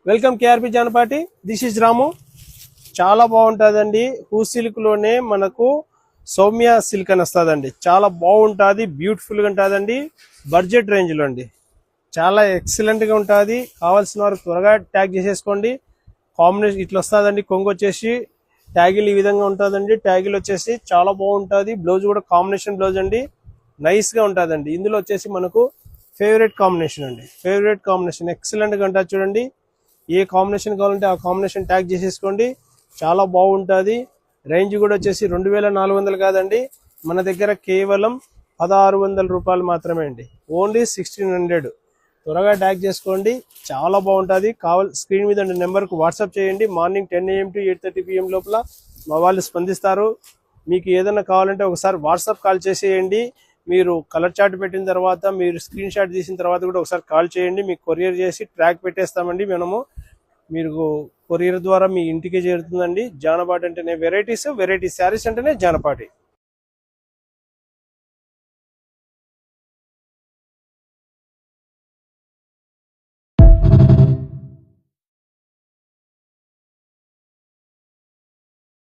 Welcome KRP Janapati. This is Ramu. చాలా బాగుంటుందండి. Who silk లోనే మనకు సౌమ్య సిల్క్ అని వస్తుందండి. చాలా బాగుంటుంది, బ్యూటిఫుల్ గా ఉంటుందండి. బడ్జెట్ రేంజ్ లో అండి. చాలా ఎక్సలెంట్ గా ఉంటుంది. కావాల్సిన వారు త్వరగా ట్యాగ్ చేసేసుకోండి. కాంబినేషన్ ఇట్లా వస్తుందండి. కొంగు వచ్చేసి ట్యాగిల్ ఈ విధంగా ఉంటుందండి. ట్యాగిల్ వచ్చేసి చాలా బాగుంటుంది. బ్లౌజ్ కూడా కాంబినేషన్ బ్లౌజ్ అండి. నైస్ గా ఉంటుందండి. ఇందులో వచ్చేసి మనకు ఫేవరెట్ కాంబినేషన్ అండి. ఫేవరెట్ కాంబినేషన్ ఎక్సలెంట్ గా ఉంటుంది చూడండి. ఏ కాంబినేషన్ కావాలంటే ఆ కాంబినేషన్ ట్యాగ్ చేసేసుకోండి. చాలా బాగుంటుంది. రేంజ్ కూడా వచ్చేసి 2400 కాదండి, మన దగ్గర కేవలం 1600 రూపాయలు మాత్రమే అండి. ఓన్లీ 1600. త్వరగా ట్యాగ్ చేసుకోండి. చాలా బాగుంటుంది. స్క్రీన్ మీద నెంబర్కు వాట్సాప్ చేయండి. మార్నింగ్ 10 AM to 8:30 PM లోపల మా వాళ్ళు స్పందిస్తారు. మీకు ఏదైనా కావాలంటే ఒకసారి వాట్సాప్ కాల్ చేసేయండి. మీరు కలర్ చార్ట్ పెట్టిన తర్వాత, మీరు స్క్రీన్ షాట్ తీసిన తర్వాత కూడా ఒకసారి కాల్ చేయండి. మీకు కొరియర్ చేసి ట్రాక్ పెట్టేస్తామండి మనము. మీరు కొరియర్ ద్వారా మీ ఇంటికి చేరుతుందండి. జానపాటి అంటేనే వెరైటీస్, వెరైటీ శారీస్ అంటేనే జానపాటి.